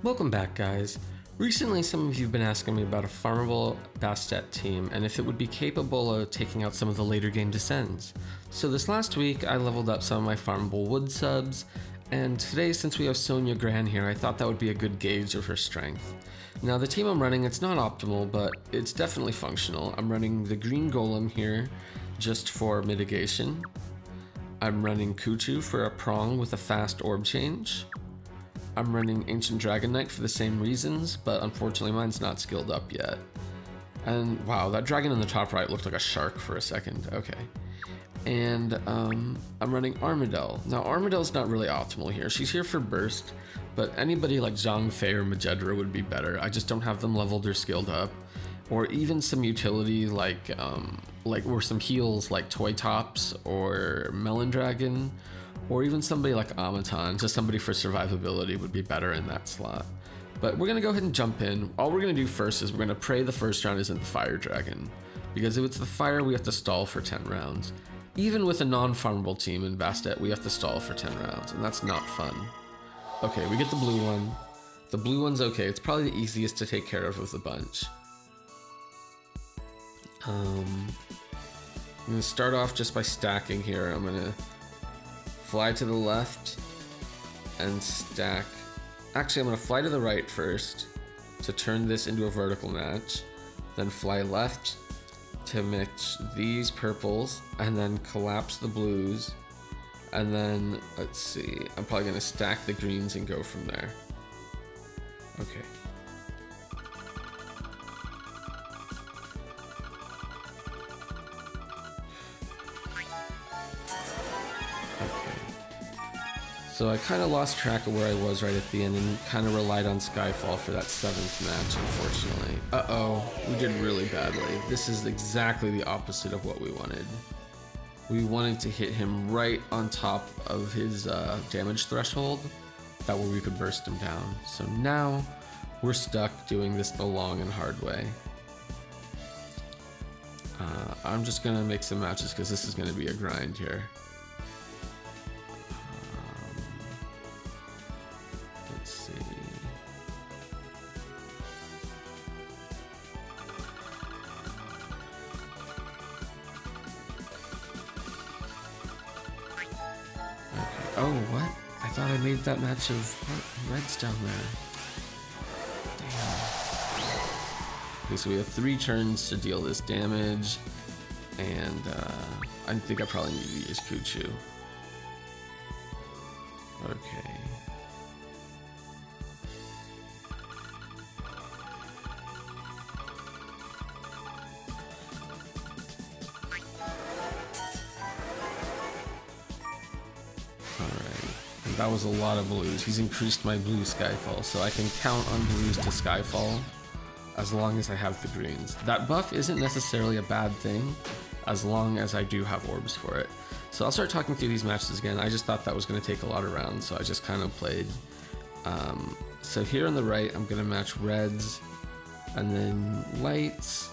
Welcome back, guys. Recently, some of you have been asking me about a farmable A.Bastet team and if it would be capable of taking out some of the later game descends. So this last week, I leveled up some of my farmable wood subs, and today, since we have Sonia Gran here, I thought that would be a good gauge of her strength. Now, the team I'm running, it's not optimal, but it's definitely functional. I'm running the green Golem here just for mitigation. I'm running Kuchu for a prong with a fast orb change. I'm running Ancient Dragon Knight for the same reasons, but unfortunately mine's not skilled up yet. And wow, that dragon in the top right looked like a shark for a second. Okay. And I'm running Armadel. Now Armadel's not really optimal here. She's here for burst, but anybody like Zhang Fei or Majedra would be better. I just don't have them leveled or skilled up. Or even some utility like or some heals like Toy Tops or Melon Dragon. Or even somebody like Amaton, just somebody for survivability would be better in that slot. But we're gonna go ahead and jump in. All we're gonna do first is we're gonna pray the first round isn't the fire dragon. Because if it's the fire, we have to stall for 10 rounds. Even with a non-farmable team in Bastet, we have to stall for 10 rounds, and that's not fun. Okay, we get the blue one. The blue one's okay, it's probably the easiest to take care of with a bunch. I'm gonna start off just by stacking here. I'm gonna fly to the left and stack. Actually, I'm going to fly to the right first to turn this into a vertical match, then fly left to mix these purples and then collapse the blues, and then let's see, I'm probably going to stack the greens and go from there. Okay. So I kind of lost track of where I was right at the end and kind of relied on Skyfall for that 7th match, unfortunately. Uh-oh, we did really badly. This is exactly the opposite of what we wanted. We wanted to hit him right on top of his damage threshold. That way we could burst him down. So now we're stuck doing this the long and hard way. I'm just gonna make some matches because this is gonna be a grind here. Oh, what? I thought I made that match of reds down there. Damn. Okay, so we have 3 turns to deal this damage, and I think I probably need to use Kuchu. Okay. That was a lot of blues. He's increased my blue Skyfall, so I can count on blues to Skyfall as long as I have the greens. That buff isn't necessarily a bad thing as long as I do have orbs for it. So I'll start talking through these matches again. I just thought that was going to take a lot of rounds, so I just kind of played. So here on the right, I'm going to match reds, and then lights,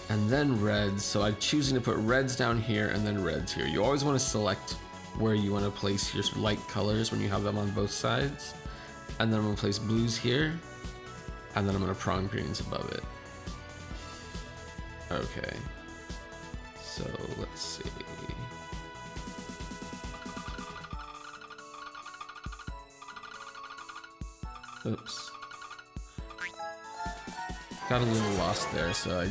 and then reds. So I'm choosing to put reds down here and then reds here. You always want to select where you want to place your light colors when you have them on both sides. And then I'm going to place blues here, and then I'm going to prong greens above it. Okay, so let's see. Oops. Got a little lost there, so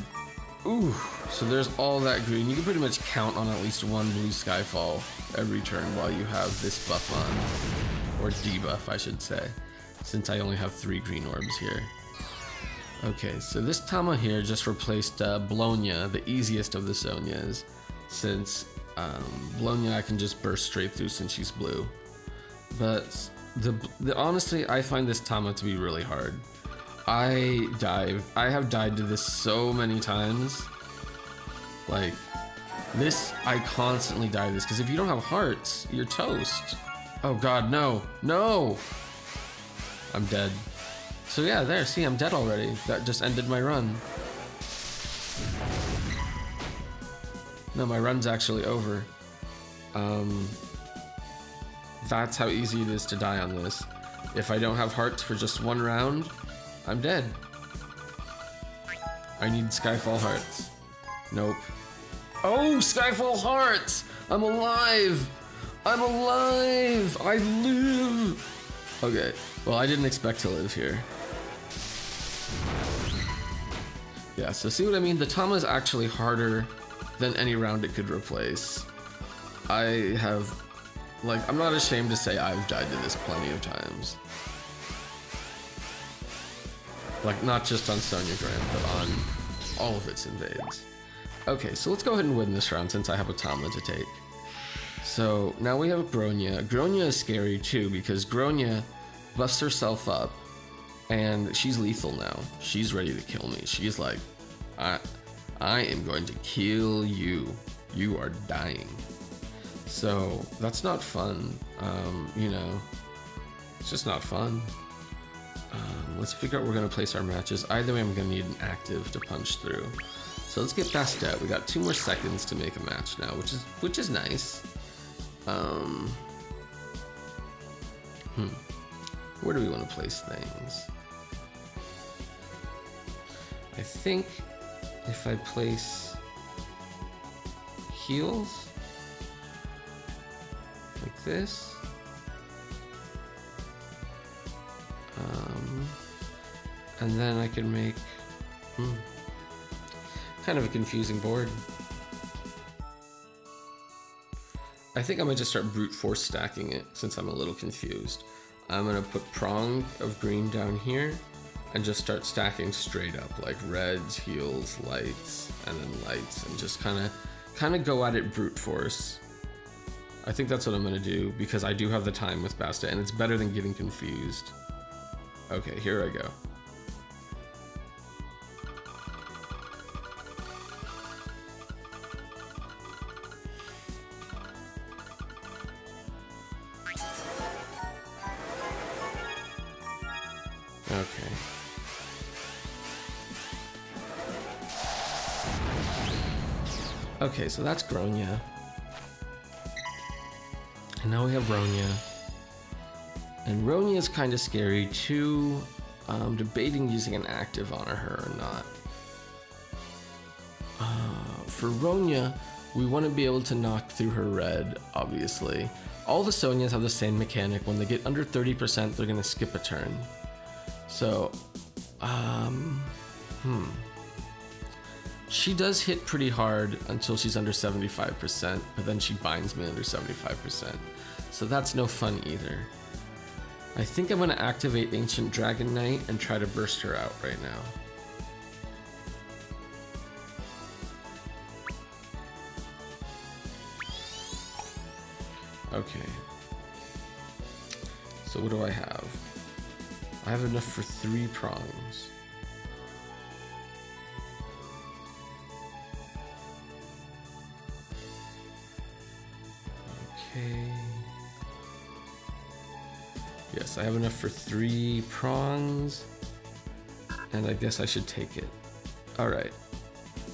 ooh, so there's all that green. You can pretty much count on at least one blue Skyfall every turn while you have this buff on. Or debuff, I should say, since I only have 3 green orbs here. Okay, so this Tama here just replaced Blonya, the easiest of the Sonias, since Blonya I can just burst straight through since she's blue. But honestly, I find this Tama to be really hard. I have died to this so many times. Like, this, I constantly die to this, because if you don't have hearts, you're toast. Oh god, no, no! I'm dead. So yeah, there, see, I'm dead already. That just ended my run. No, my run's actually over. That's how easy it is to die on this. If I don't have hearts for just one round, I'm dead. I need Skyfall hearts. Nope. Oh, Skyfall hearts! I'm alive! I'm alive! I live! Okay, well, I didn't expect to live here. Yeah, so see what I mean? The Tama is actually harder than any round it could replace. I have, like, I'm not ashamed to say I've died to this plenty of times. Like, not just on Sonia Gran, but on all of its invades. Okay, so let's go ahead and win this round since I have a Tama to take. So now we have Gronya. Gronya is scary too because Gronya buffs herself up and she's lethal now. She's ready to kill me. She's like, I am going to kill you. You are dying. So that's not fun. You know, it's just not fun. Let's figure out where we're gonna place our matches. Either way, I'm gonna need an active to punch through. So let's get Bastet. We got 2 more seconds to make a match now, which is nice. Where do we want to place things? I think if I place heals like this, and then I can make kind of a confusing board. I think I might just start brute force stacking it since I'm a little confused. I'm gonna put prong of green down here and just start stacking straight up, like reds, heals, lights, and then lights, and just kind of go at it brute force. I think that's what I'm gonna do because I do have the time with Bastet, and it's better than getting confused. Okay, here I go. Okay. Okay, so that's Gronya. And now we have Ronya. And Ronya is kind of scary too. I'm debating using an active on her or not. For Ronya, we want to be able to knock through her red, obviously. All the Sonias have the same mechanic. When they get under 30%, they're going to skip a turn. So, she does hit pretty hard until she's under 75%, but then she binds me under 75%. So that's no fun either. I think I'm going to activate Ancient Dragon Knight and try to burst her out right now. Okay. So what do I have? I have enough for 3 prongs. Okay. Yes, I have enough for 3 prongs. And I guess I should take it. Alright.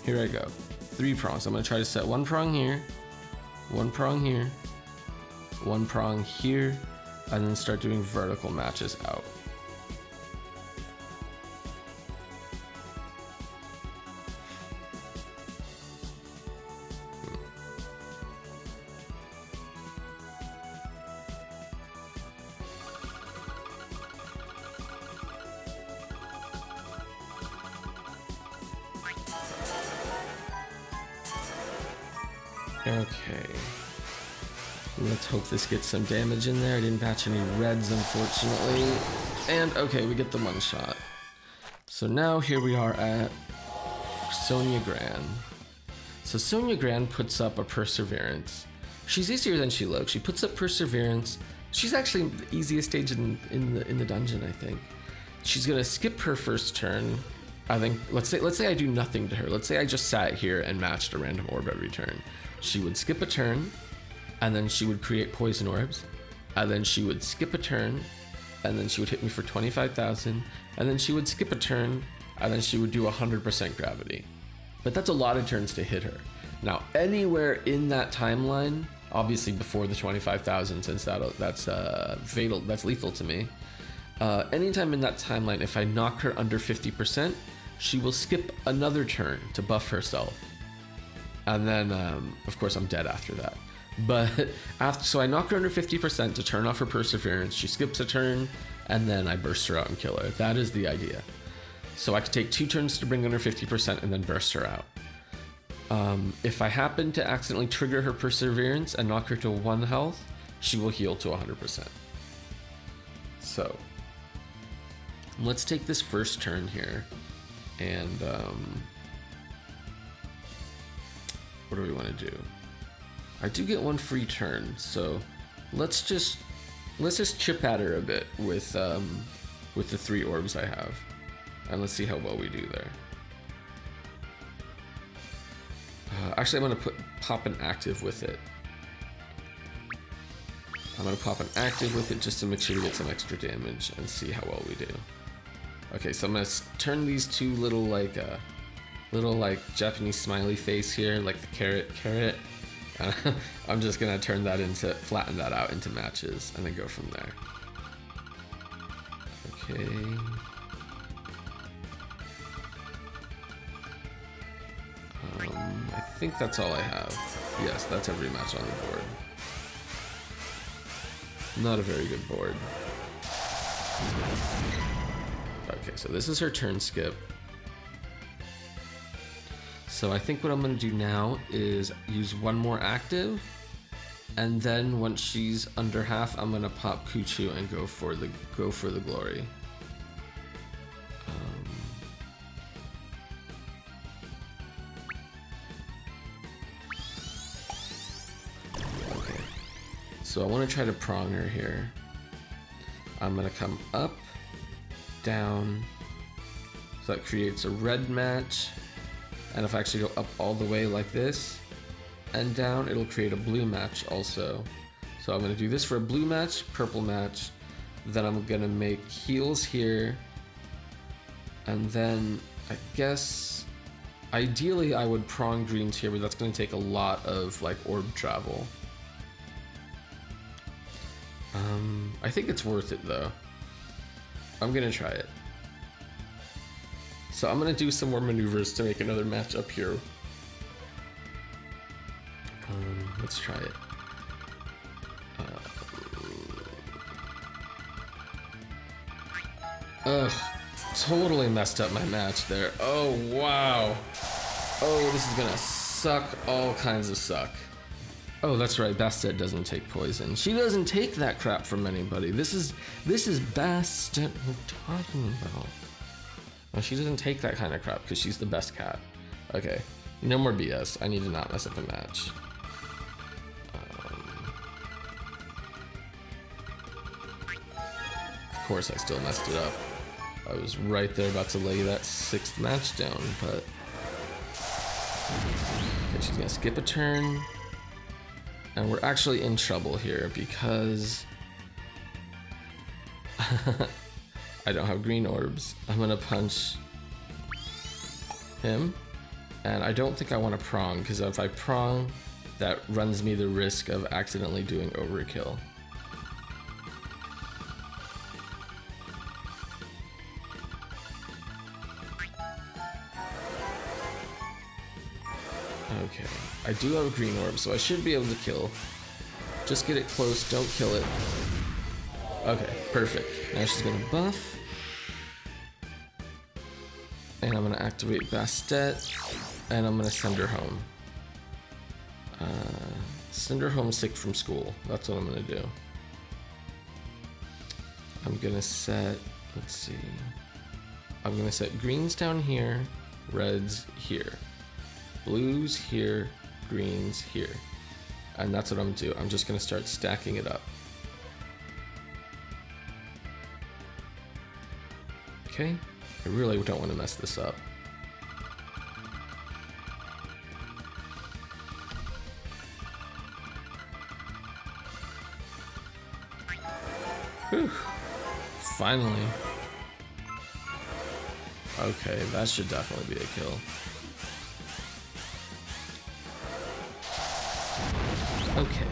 Here I go. 3 prongs. I'm going to try to set 1 prong here. 1 prong here. 1 prong here. And then start doing vertical matches out. Okay. Let's hope this gets some damage in there. I didn't patch any reds, unfortunately. And okay, we get the 1 shot. So now here we are at Sonia Gran. So Sonia Gran puts up a Perseverance. She's easier than she looks. She puts up Perseverance. She's actually the easiest stage in the dungeon, I think. She's gonna skip her first turn. I think let's say I do nothing to her. Let's say I just sat here and matched a random orb every turn. She would skip a turn, and then she would create poison orbs, and then she would skip a turn, and then she would hit me for 25,000, and then she would skip a turn, and then she would do 100% gravity. But that's a lot of turns to hit her. Now, anywhere in that timeline, obviously before the 25,000, since that's fatal, that's lethal to me. Anytime in that timeline, if I knock her under 50%, she will skip another turn to buff herself. And then, of course, I'm dead after that. But so I knock her under 50% to turn off her perseverance. She skips a turn, and then I burst her out and kill her. That is the idea. So I could take 2 turns to bring under 50% and then burst her out. If I happen to accidentally trigger her perseverance and knock her to 1 health, she will heal to 100%. So let's take this first turn here, and what do we want to do? I do get 1 free turn, so let's just chip at her a bit with the 3 orbs I have, and let's see how well we do there. Actually, I'm gonna pop an active with it. I'm gonna pop an active with it just to make sure we get some extra damage and see how well we do. Okay, so I'm gonna turn these 2 little like Japanese smiley face here, like the carrot. I'm just gonna flatten that out into matches and then go from there. Okay. I think that's all I have. Yes, that's every match on the board. Not a very good board. Okay, so this is her turn skip. So I think what I'm gonna do now is use 1 more active, and then once she's under half, I'm gonna pop Kuchu and go for the glory. Okay, so I want to try to prong her here. I'm gonna come up, down, so that creates a red match. And if I actually go up all the way like this and down, it'll create a blue match also. So I'm gonna do this for a blue match, purple match, then I'm gonna make heals here, and then I guess ideally I would prong greens here, but that's gonna take a lot of like orb travel. I think it's worth it though. I'm gonna try it. So I'm gonna do some more maneuvers to make another match up here. Let's try it. Ugh, totally messed up my match there. Oh wow. Oh, this is gonna suck all kinds of suck. Oh, that's right, Bastet doesn't take poison. She doesn't take that crap from anybody. This is Bastet we're talking about. Well, she doesn't take that kind of crap because she's the best cat. Okay, no more BS. I need to not mess up a match. Of course, I still messed it up. I was right there about to lay that 6th match down, but... Okay, she's gonna skip a turn. And we're actually in trouble here because... I don't have green orbs. I'm gonna punch him, and I don't think I want to prong, because if I prong, that runs me the risk of accidentally doing overkill. Okay, I do have a green orb, so I should be able to kill. Just get it close, don't kill it. Okay, perfect. Now she's gonna buff. And I'm gonna activate Bastet, and I'm gonna send her home. Send her home sick from school. That's what I'm gonna do. I'm gonna set, let's see. I'm gonna set greens down here, reds here, blues here, greens here. And that's what I'm gonna do. I'm just gonna start stacking it up. Okay, I really don't want to mess this up. Whew. Finally. Okay, that should definitely be a kill. Okay,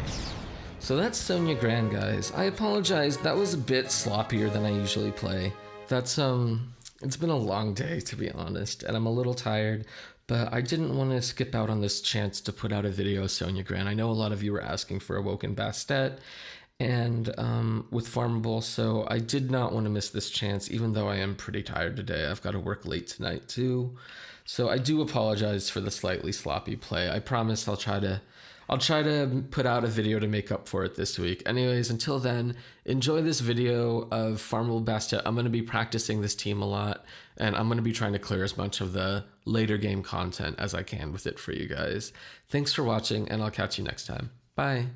So that's Sonia Gran, guys. I apologize, that was a bit sloppier than I usually play. That's, it's been a long day, to be honest, and I'm a little tired, but I didn't want to skip out on this chance to put out a video of Sonia Gran. I know a lot of you were asking for A.Bastet, and with Farmable, so I did not want to miss this chance, even though I am pretty tired today. I've got to work late tonight, too. So I do apologize for the slightly sloppy play. I promise I'll try to put out a video to make up for it this week. Anyways, until then, enjoy this video of Farmable Bastet. I'm going to be practicing this team a lot, and I'm going to be trying to clear as much of the later game content as I can with it for you guys. Thanks for watching, and I'll catch you next time. Bye.